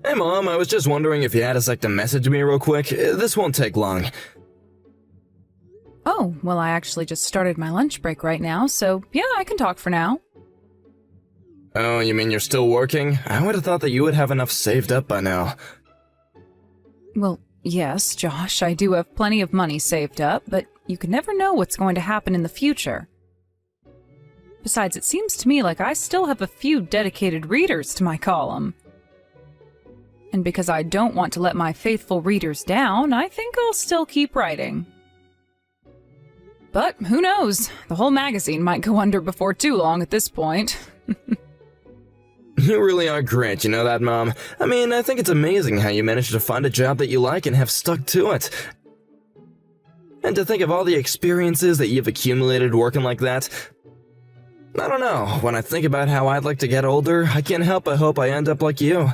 Hey Mom, I was just wondering if you had a sec to message me real quick. This won't take long. Oh, well, I actually just started my lunch break right now, so yeah, I can talk for now. Oh, you mean you're still working? I would have thought that you would have enough saved up by now. Well, yes, Josh, I do have plenty of money saved up, but you can never know what's going to happen in the future. Besides, it seems to me like I still have a few dedicated readers to my column. And because I don't want to let my faithful readers down, I think I'll still keep writing. But who knows? The whole magazine might go under before too long at this point. You really are great, you know that, Mom? I mean, I think it's amazing how you managed to find a job that you like and have stuck to it. And to think of all the experiences that you've accumulated working like that. I don't know, when I think about how I'd like to get older, I can't help but hope I end up like you.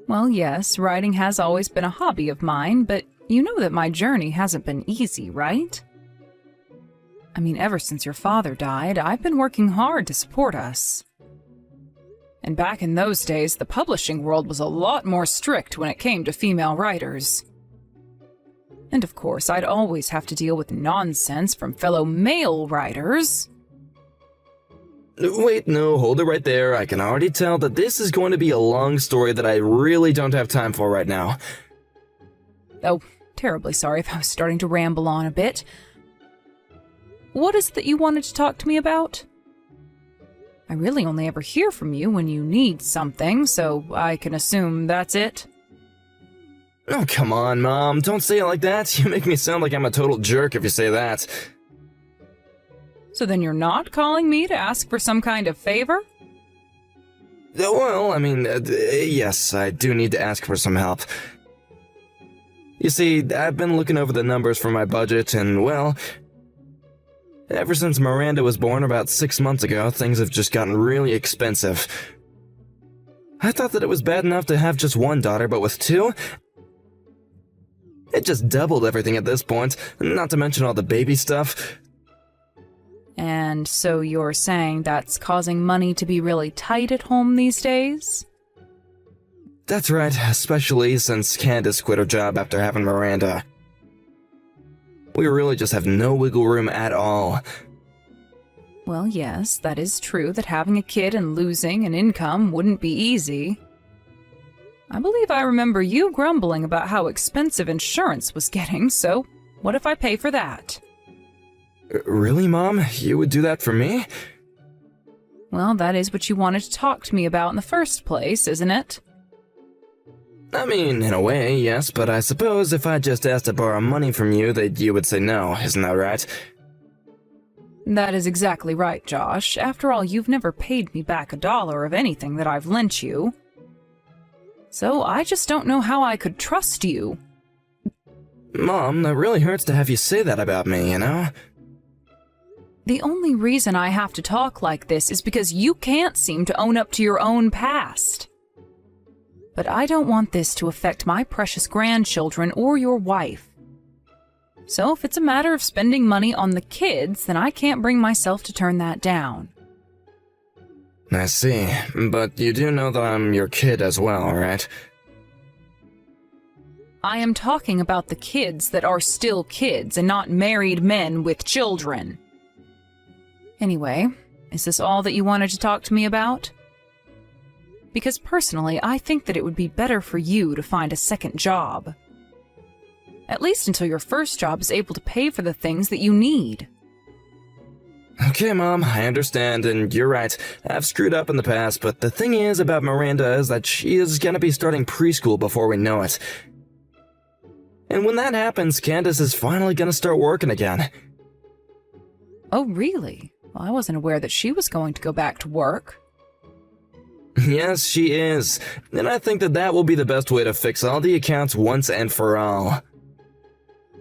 Well, yes, writing has always been a hobby of mine, but you know that my journey hasn't been easy, right? I mean, ever since your father died, I've been working hard to support us. And back in those days, the publishing world was a lot more strict when it came to female writers. And of course, I'd always have to deal with nonsense from fellow male writers. Wait, no, hold it right there. I can already tell that this is going to be a long story that I really don't have time for right now. Oh, terribly sorry if I was starting to ramble on a bit. What is it that you wanted to talk to me about? I really only ever hear from you when you need something, so I can assume that's it. Oh, come on, Mom. Don't say it like that. You make me sound like I'm a total jerk if you say that. So then you're not calling me to ask for some kind of favor? Well, I mean, yes, I do need to ask for some help. You see, I've been looking over the numbers for my budget, and, well, ever since Miranda was born about 6 months ago, things have just gotten really expensive. I thought that it was bad enough to have just one daughter, but with two? It just doubled everything at this point, not to mention all the baby stuff. And so you're saying that's causing money to be really tight at home these days? That's right, especially since Candace quit her job after having Miranda. We really just have no wiggle room at all. Well, yes, that is true that having a kid and losing an income wouldn't be easy. I believe I remember you grumbling about how expensive insurance was getting, so what if I pay for that? Really, Mom? You would do that for me? Well, that is what you wanted to talk to me about in the first place, isn't it? I mean, in a way, yes, but I suppose if I just asked to borrow money from you, that you would say no, isn't that right? That is exactly right, Josh. After all, you've never paid me back $1 of anything that I've lent you. So I just don't know how I could trust you. Mom, that really hurts to have you say that about me, you know? The only reason I have to talk like this is because you can't seem to own up to your own past. But I don't want this to affect my precious grandchildren or your wife. So if it's a matter of spending money on the kids, then I can't bring myself to turn that down. I see, but you do know that I'm your kid as well, right? I am talking about the kids that are still kids and not married men with children. Anyway, is this all that you wanted to talk to me about? Because personally, I think that it would be better for you to find a second job. At least until your first job is able to pay for the things that you need. Okay, Mom, I understand, and you're right. I've screwed up in the past, but the thing is about Miranda is that she is gonna be starting preschool before we know it. And when that happens, Candace is finally gonna start working again. Oh, really? Well, I wasn't aware that she was going to go back to work. Yes, she is. And I think that that will be the best way to fix all the accounts once and for all.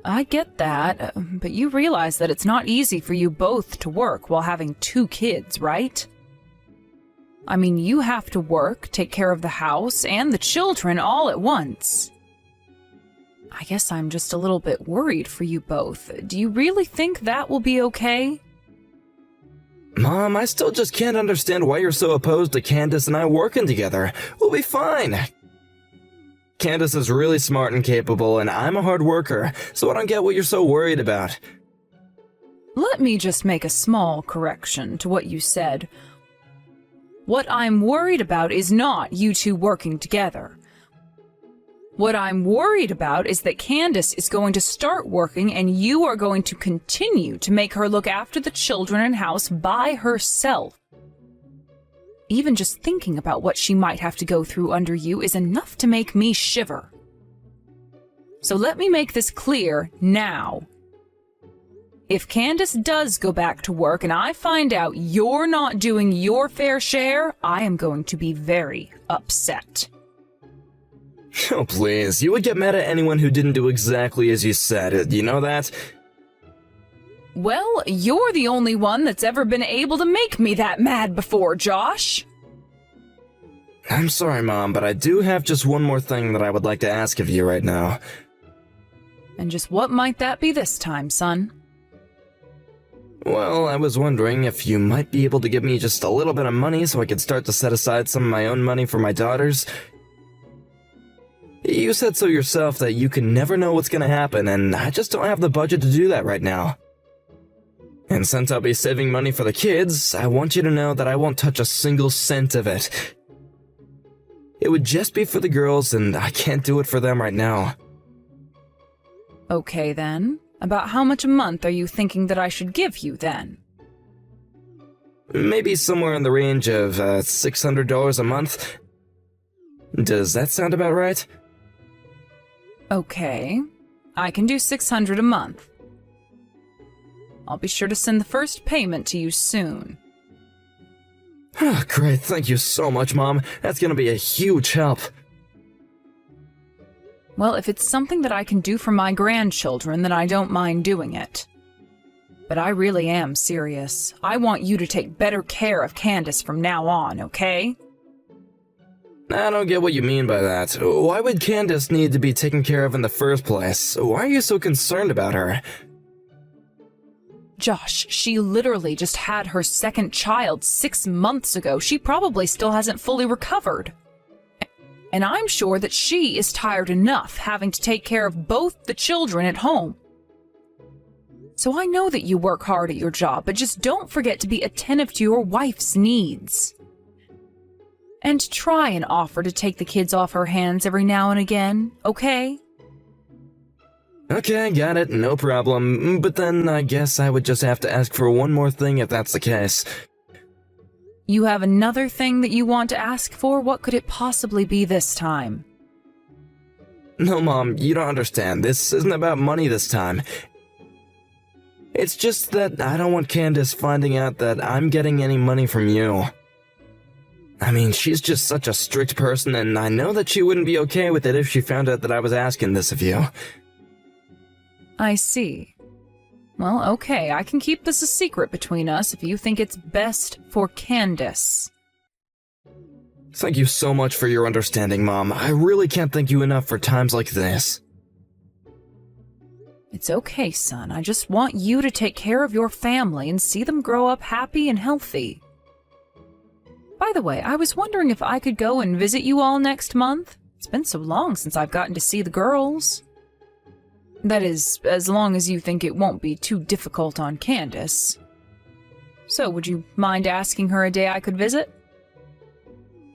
I get that, but you realize that it's not easy for you both to work while having 2 kids, right? I mean, you have to work, take care of the house, and the children all at once. I guess I'm just a little bit worried for you both. Do you really think that will be okay? Mom, I still just can't understand why you're so opposed to Candace and I working together. We'll be fine. Candace is really smart and capable, and I'm a hard worker, so I don't get what you're so worried about. Let me just make a small correction to what you said. What I'm worried about is not you two working together. What I'm worried about is that Candace is going to start working and you are going to continue to make her look after the children and house by herself. Even just thinking about what she might have to go through under you is enough to make me shiver. So let me make this clear now. If Candace does go back to work and I find out you're not doing your fair share, I am going to be very upset. Oh, please, you would get mad at anyone who didn't do exactly as you said, you know that? Well, you're the only one that's ever been able to make me that mad before, Josh. I'm sorry, Mom, but I do have just one more thing that I would like to ask of you right now. And just what might that be this time, son? Well, I was wondering if you might be able to give me just a little bit of money so I could start to set aside some of my own money for my daughters. You said so yourself that you can never know what's gonna happen, and I just don't have the budget to do that right now. And since I'll be saving money for the kids, I want you to know that I won't touch a single cent of it. It would just be for the girls, and I can't do it for them right now. Okay then. About how much a month are you thinking that I should give you then? Maybe somewhere in the range of $600 a month. Does that sound about right? Okay. I can do $600 a month. I'll be sure to send the first payment to you soon. Great, thank you so much, Mom. That's gonna be a huge help. Well, if it's something that I can do for my grandchildren, then I don't mind doing it. But I really am serious. I want you to take better care of Candace from now on, okay? I don't get what you mean by that. Why would Candace need to be taken care of in the first place? Why are you so concerned about her? Josh, she literally just had her second child 6 months ago. She probably still hasn't fully recovered. And I'm sure that she is tired enough having to take care of both the children at home. So I know that you work hard at your job, but just don't forget to be attentive to your wife's needs. And try and offer to take the kids off her hands every now and again, okay? Okay, got it, no problem. But then I guess I would just have to ask for one more thing if that's the case. You have another thing that you want to ask for? What could it possibly be this time? No, Mom, you don't understand. This isn't about money this time. It's just that I don't want Candace finding out that I'm getting any money from you. I mean, she's just such a strict person, and I know that she wouldn't be okay with it if she found out that I was asking this of you. I see. Well, okay, I can keep this a secret between us if you think it's best for Candace. Thank you so much for your understanding, Mom. I really can't thank you enough for times like this. It's okay, son. I just want you to take care of your family and see them grow up happy and healthy. By the way, I was wondering if I could go and visit you all next month. It's been so long since I've gotten to see the girls. That is, as long as you think it won't be too difficult on Candace. So, would you mind asking her a day I could visit?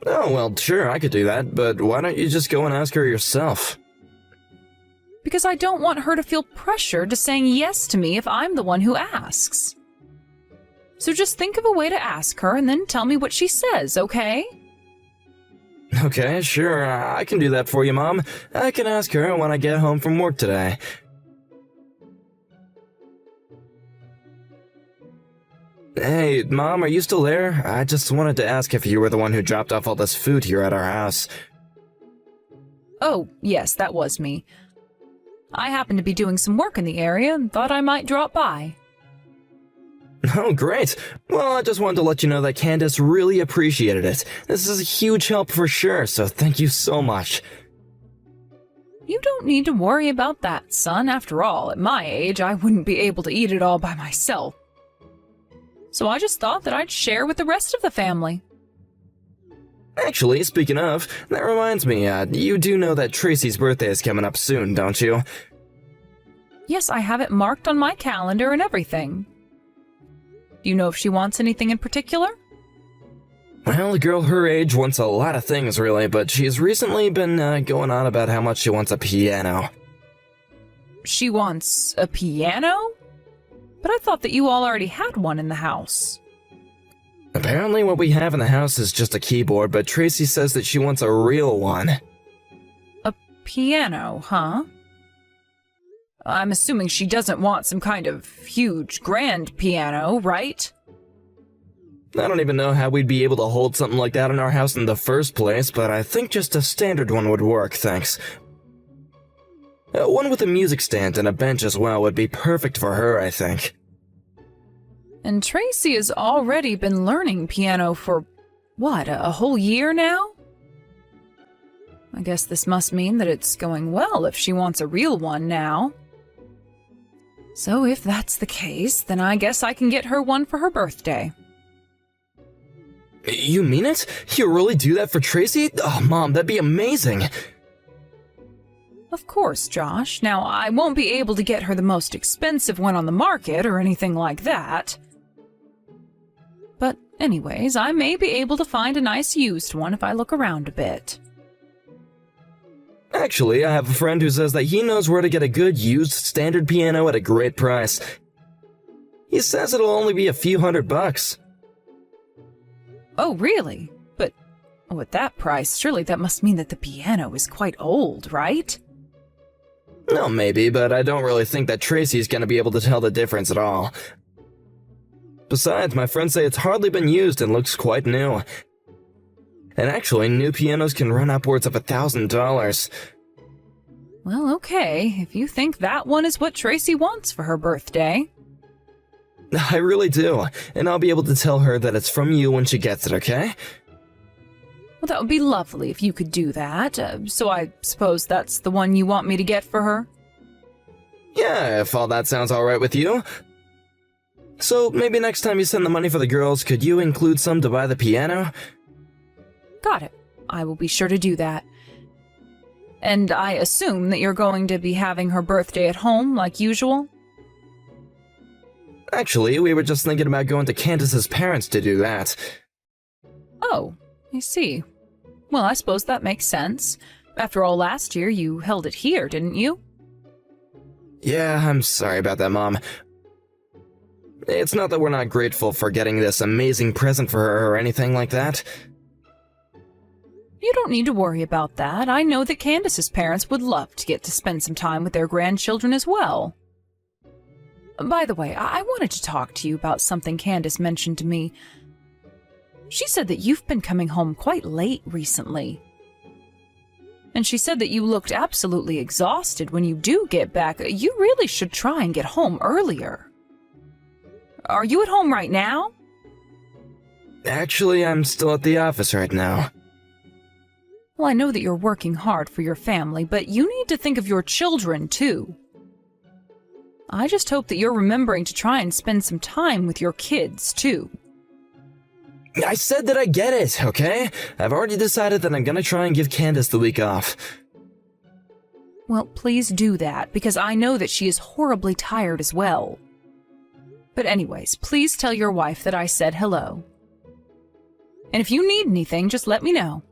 Oh, well, sure, I could do that, but why don't you just go and ask her yourself? Because I don't want her to feel pressured to saying yes to me if I'm the one who asks. So just think of a way to ask her and then tell me what she says, okay? Okay, sure, I can do that for you, Mom. I can ask her when I get home from work today. Hey, Mom, are you still there? I just wanted to ask if you were the one who dropped off all this food here at our house. Oh, yes, that was me. I happened to be doing some work in the area and thought I might drop by. Oh, great. Well, I just wanted to let you know that Candace really appreciated it. This is a huge help for sure, so thank you so much. You don't need to worry about that, son. After all, at my age, I wouldn't be able to eat it all by myself. So I just thought that I'd share with the rest of the family. Actually, speaking of, that reminds me, you do know that Tracy's birthday is coming up soon, don't you? Yes, I have it marked on my calendar and everything. Do you know if she wants anything in particular? Well, a girl her age wants a lot of things, really, but she's recently been going on about how much she wants a piano. She wants a piano? But I thought that you all already had one in the house. Apparently what we have in the house is just a keyboard, but Tracy says that she wants a real one. A piano, huh? I'm assuming she doesn't want some kind of huge, grand piano, right? I don't even know how we'd be able to hold something like that in our house in the first place, but I think just a standard one would work, thanks. One with a music stand and a bench as well would be perfect for her, I think. And Tracy has already been learning piano for, what, a whole year now? I guess this must mean that it's going well if she wants a real one now. So if that's the case, then I guess I can get her one for her birthday. You mean it? You really do that for Tracy? Oh, Mom, that'd be amazing! Of course, Josh. Now, I won't be able to get her the most expensive one on the market or anything like that. But anyways, I may be able to find a nice used one if I look around a bit. Actually, I have a friend who says that he knows where to get a good used standard piano at a great price. He says it'll only be a few $100. Oh, really? But at that price, surely that must mean that the piano is quite old, right? No, maybe, but I don't really think that Tracy's gonna be able to tell the difference at all. Besides, my friends say it's hardly been used and looks quite new. And actually, new pianos can run upwards of $1,000. Well, okay, if you think that one is what Tracy wants for her birthday. I really do, and I'll be able to tell her that it's from you when she gets it, okay? Well, that would be lovely if you could do that. So I suppose that's the one you want me to get for her? Yeah, if all that sounds alright with you. So, maybe next time you send the money for the girls, could you include some to buy the piano? Got it. I will be sure to do that. And I assume that you're going to be having her birthday at home, like usual? Actually, we were just thinking about going to Candace's parents to do that. Oh, I see. Well, I suppose that makes sense. After all, last year you held it here, didn't you? Yeah, I'm sorry about that, Mom. It's not that we're not grateful for getting this amazing present for her or anything like that. You don't need to worry about that. I know that Candace's parents would love to get to spend some time with their grandchildren as well. By the way, I wanted to talk to you about something Candace mentioned to me. She said that you've been coming home quite late recently. And she said that you looked absolutely exhausted when you do get back. You really should try and get home earlier. Are you at home right now? Actually, I'm still at the office right now. Well, I know that you're working hard for your family, but you need to think of your children, too. I just hope that you're remembering to try and spend some time with your kids, too. I said that I get it, okay? I've already decided that I'm gonna try and give Candace the week off. Well, please do that, because I know that she is horribly tired as well. But anyways, please tell your wife that I said hello. And if you need anything, just let me know.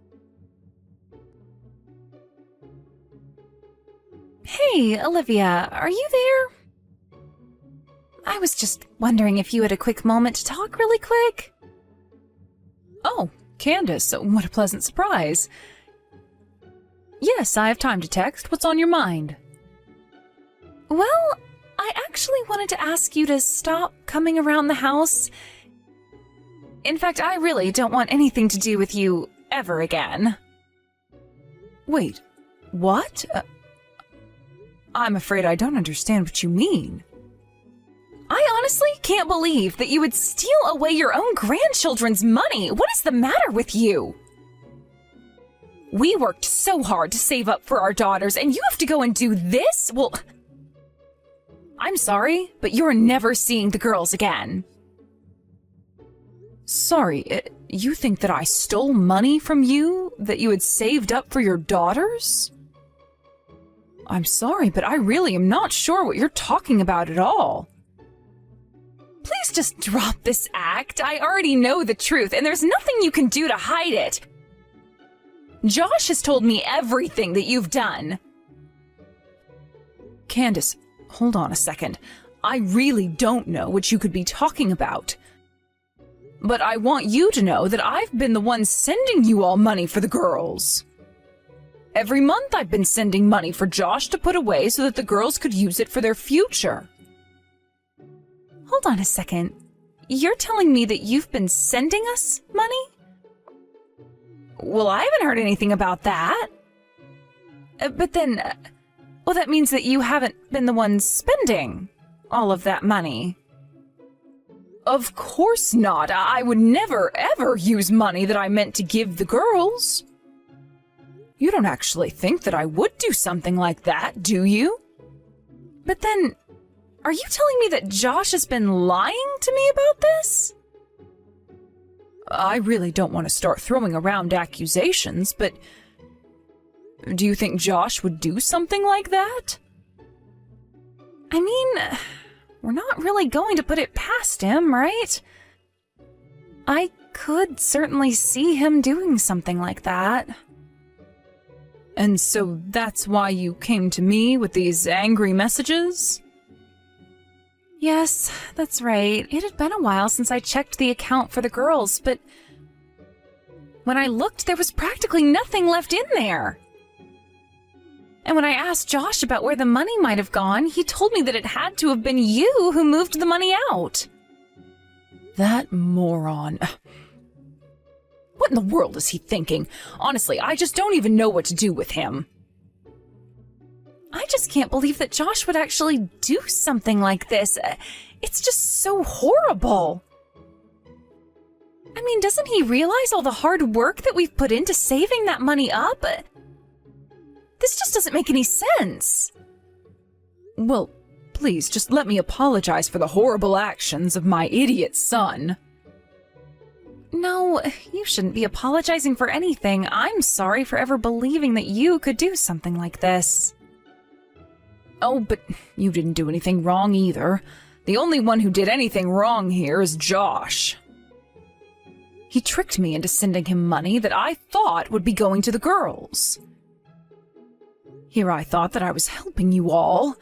Hey, Olivia, are you there? I was just wondering if you had a quick moment to talk really quick. Oh, Candace, what a pleasant surprise. Yes, I have time to text. What's on your mind? Well, I actually wanted to ask you to stop coming around the house. In fact, I really don't want anything to do with you ever again. Wait, what? I'm afraid I don't understand what you mean. I honestly can't believe that you would steal away your own grandchildren's money. What is the matter with you? We worked so hard to save up for our daughters, and you have to go and do this? Well, I'm sorry, but you're never seeing the girls again. Sorry, you think that I stole money from you that you had saved up for your daughters? I'm sorry, but I really am not sure what you're talking about at all. Please just drop this act. I already know the truth, and there's nothing you can do to hide it. Josh has told me everything that you've done. Candace, hold on a second. I really don't know what you could be talking about. But I want you to know that I've been the one sending you all money for the girls. Every month I've been sending money for Josh to put away so that the girls could use it for their future. Hold on a second. You're telling me that you've been sending us money? Well, I haven't heard anything about that. But then, well, that means that you haven't been the one spending all of that money. Of course not. I would never, ever use money that I meant to give the girls. You don't actually think that I would do something like that, do you? But then, are you telling me that Josh has been lying to me about this? I really don't want to start throwing around accusations, but do you think Josh would do something like that? I mean, we're not really going to put it past him, right? I could certainly see him doing something like that. And so that's why you came to me with these angry messages? Yes, that's right. It had been a while since I checked the account for the girls, but when I looked, there was practically nothing left in there. And when I asked Josh about where the money might have gone, he told me that it had to have been you who moved the money out. That moron. What in the world is he thinking? Honestly, I just don't even know what to do with him. I just can't believe that Josh would actually do something like this. It's just so horrible. I mean, doesn't he realize all the hard work that we've put into saving that money up? This just doesn't make any sense. Well, please, just let me apologize for the horrible actions of my idiot son. No, you shouldn't be apologizing for anything. I'm sorry for ever believing that you could do something like this. Oh, but you didn't do anything wrong either. The only one who did anything wrong here is Josh. He tricked me into sending him money that I thought would be going to the girls. Here I thought that I was helping you all.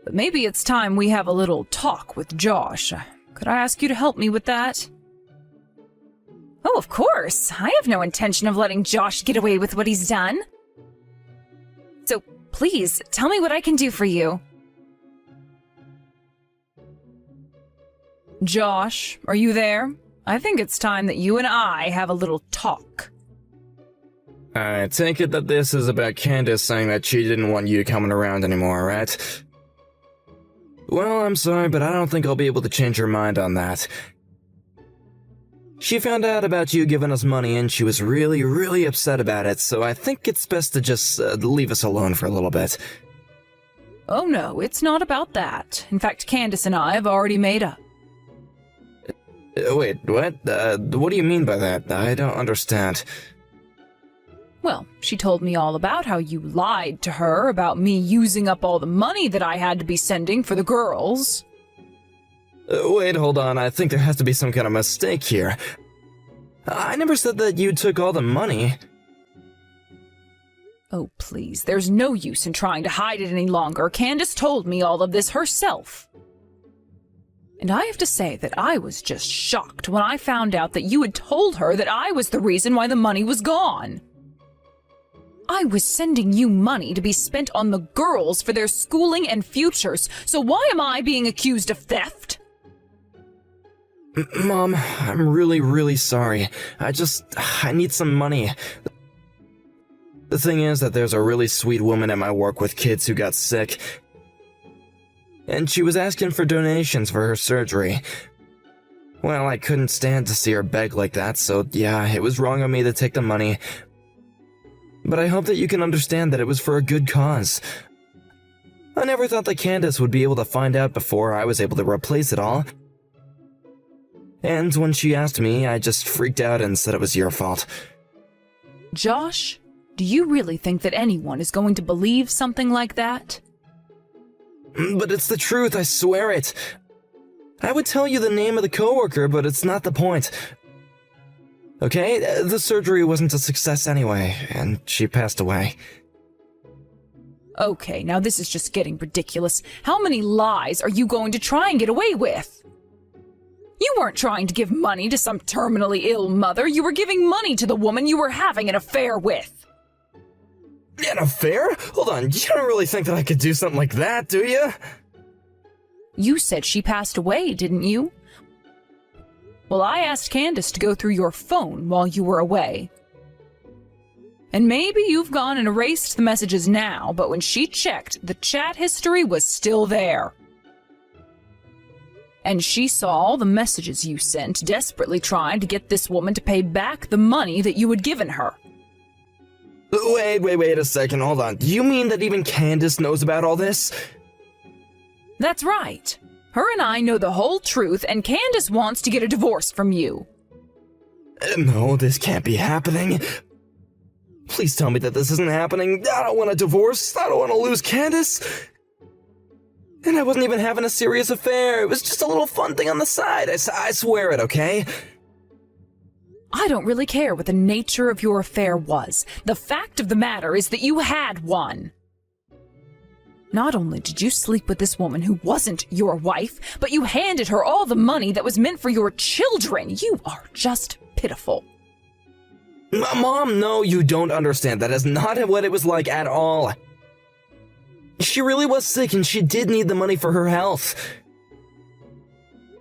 But maybe it's time we have a little talk with Josh. Could I ask you to help me with that? Oh, of course. I have no intention of letting Josh get away with what he's done. So please, tell me what I can do for you. Josh, are you there? I think it's time that you and I have a little talk. I take it that this is about Candace saying that she didn't want you coming around anymore, right? Well, I'm sorry, but I don't think I'll be able to change her mind on that. She found out about you giving us money and she was really, really upset about it, so I think it's best to just leave us alone for a little bit. Oh no, it's not about that. In fact, Candace and I have already made up. Wait, what? What do you mean by that? I don't understand. Well, she told me all about how you lied to her about me using up all the money that I had to be sending for the girls. Wait, hold on. I think there has to be some kind of mistake here. I never said that you took all the money. Oh, please, there's no use in trying to hide it any longer. Candace told me all of this herself. And I have to say that I was just shocked when I found out that you had told her that I was the reason why the money was gone. I was sending you money to be spent on the girls for their schooling and futures, so why am I being accused of theft? Mom, I'm really, really sorry. I need some money. The thing is that there's a really sweet woman at my work with kids who got sick, and she was asking for donations for her surgery. Well, I couldn't stand to see her beg like that, so yeah, it was wrong of me to take the money. But I hope that you can understand that it was for a good cause. I never thought that Candace would be able to find out before I was able to replace it all. And when she asked me, I just freaked out and said it was your fault. Josh, do you really think that anyone is going to believe something like that? But it's the truth, I swear it. I would tell you the name of the coworker, but it's not the point. Okay, the surgery wasn't a success anyway, and she passed away. Okay, now this is just getting ridiculous. How many lies are you going to try and get away with? You weren't trying to give money to some terminally ill mother. You were giving money to the woman you were having an affair with. An affair? Hold on, you don't really think that I could do something like that, do you? You said she passed away, didn't you? Well, I asked Candace to go through your phone while you were away. And maybe you've gone and erased the messages now, but when she checked, the chat history was still there. And she saw all the messages you sent, desperately trying to get this woman to pay back the money that you had given her. Wait a second, hold on. Do you mean that even Candace knows about all this? That's right. Her and I know the whole truth, and Candace wants to get a divorce from you. No, this can't be happening. Please tell me that this isn't happening. I don't want a divorce. I don't want to lose Candace. And I wasn't even having a serious affair. It was just a little fun thing on the side. I swear it, okay? I don't really care what the nature of your affair was. The fact of the matter is that you had one. Not only did you sleep with this woman who wasn't your wife, but you handed her all the money that was meant for your children. You are just pitiful. Mom, no, you don't understand. That is not what it was like at all. She really was sick and she did need the money for her health.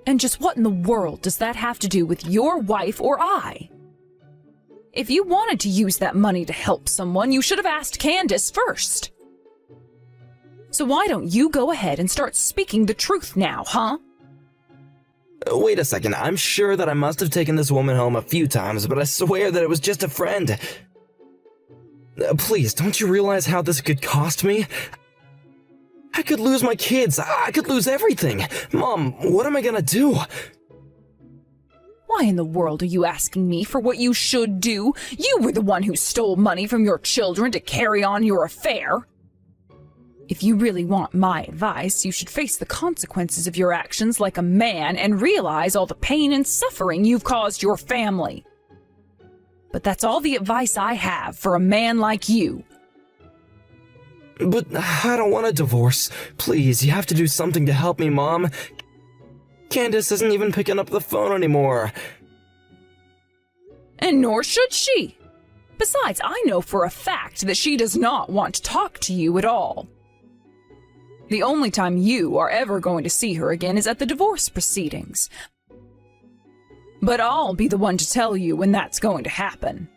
And just what in the world does that have to do with your wife or I? If you wanted to use that money to help someone, you should have asked Candace first. So why don't you go ahead and start speaking the truth now, huh? Wait a second, I'm sure that I must have taken this woman home a few times, but I swear that it was just a friend. Please, don't you realize how this could cost me? I could lose my kids, I could lose everything. Mom, what am I gonna do? Why in the world are you asking me for what you should do? You were the one who stole money from your children to carry on your affair. If you really want my advice, you should face the consequences of your actions like a man and realize all the pain and suffering you've caused your family. But that's all the advice I have for a man like you. But I don't want a divorce. Please, you have to do something to help me, Mom. Candace isn't even picking up the phone anymore. And nor should she. Besides, I know for a fact that she does not want to talk to you at all. The only time you are ever going to see her again is at the divorce proceedings. But I'll be the one to tell you when that's going to happen.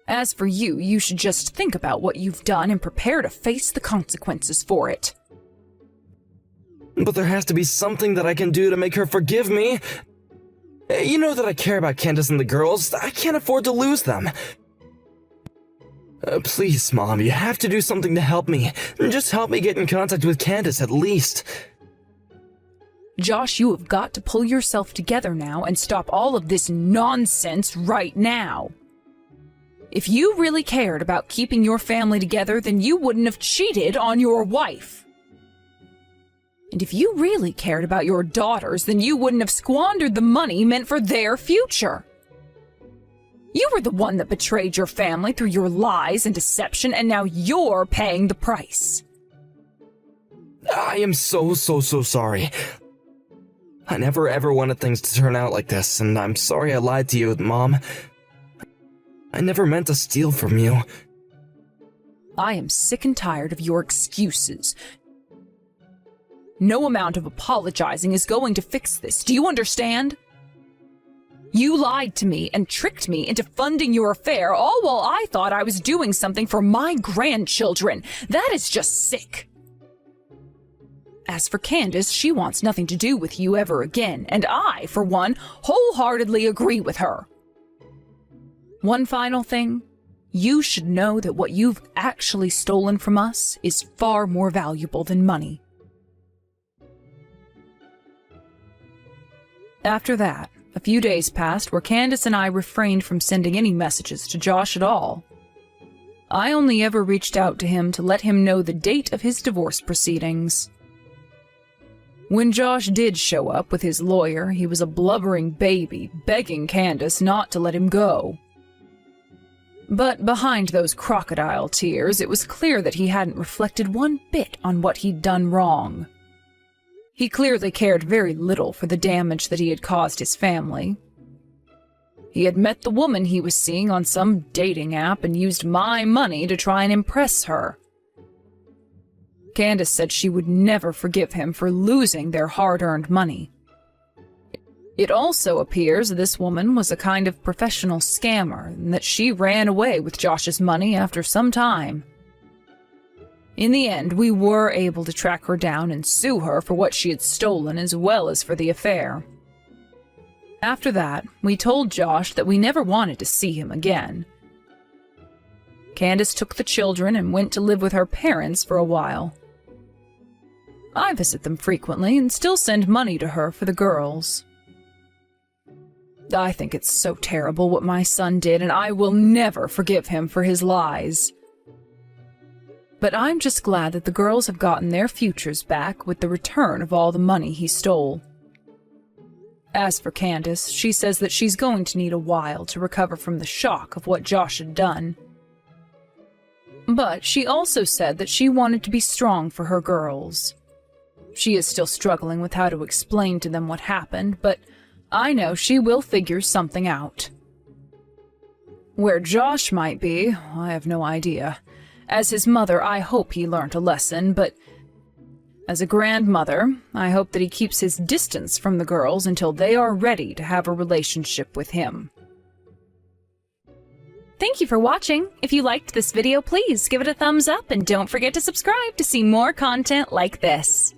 As for you, you should just think about what you've done and prepare to face the consequences for it. But there has to be something that I can do to make her forgive me. You know that I care about Candace and the girls. I can't afford to lose them. Please, Mom, you have to do something to help me. Just help me get in contact with Candace at least. Josh, you have got to pull yourself together now and stop all of this nonsense right now. If you really cared about keeping your family together, then you wouldn't have cheated on your wife. And if you really cared about your daughters, then you wouldn't have squandered the money meant for their future. You were the one that betrayed your family through your lies and deception, and now you're paying the price. I am so sorry. I never ever wanted things to turn out like this, and I'm sorry I lied to you, Mom. I never meant to steal from you. I am sick and tired of your excuses. No amount of apologizing is going to fix this. Do you understand? You lied to me and tricked me into funding your affair, all while I thought I was doing something for my grandchildren. That is just sick. As for Candace, she wants nothing to do with you ever again, and I, for one, wholeheartedly agree with her. One final thing. You should know that what you've actually stolen from us is far more valuable than money. After that, a few days passed where Candace and I refrained from sending any messages to Josh at all. I only ever reached out to him to let him know the date of his divorce proceedings. When Josh did show up with his lawyer, he was a blubbering baby, begging Candace not to let him go. But behind those crocodile tears, it was clear that he hadn't reflected one bit on what he'd done wrong. He clearly cared very little for the damage that he had caused his family. He had met the woman he was seeing on some dating app and used my money to try and impress her. Candace said she would never forgive him for losing their hard-earned money. It also appears this woman was a kind of professional scammer and that she ran away with Josh's money after some time. In the end, we were able to track her down and sue her for what she had stolen as well as for the affair. After that, we told Josh that we never wanted to see him again. Candace took the children and went to live with her parents for a while. I visit them frequently and still send money to her for the girls. I think it's so terrible what my son did, and I will never forgive him for his lies. But I'm just glad that the girls have gotten their futures back with the return of all the money he stole. As for Candace, she says that she's going to need a while to recover from the shock of what Josh had done. But she also said that she wanted to be strong for her girls. She is still struggling with how to explain to them what happened, but I know she will figure something out. Where Josh might be, I have no idea. As his mother, I hope he learned a lesson, but as a grandmother, I hope that he keeps his distance from the girls until they are ready to have a relationship with him. Thank you for watching. If you liked this video, please give it a thumbs up and don't forget to subscribe to see more content like this.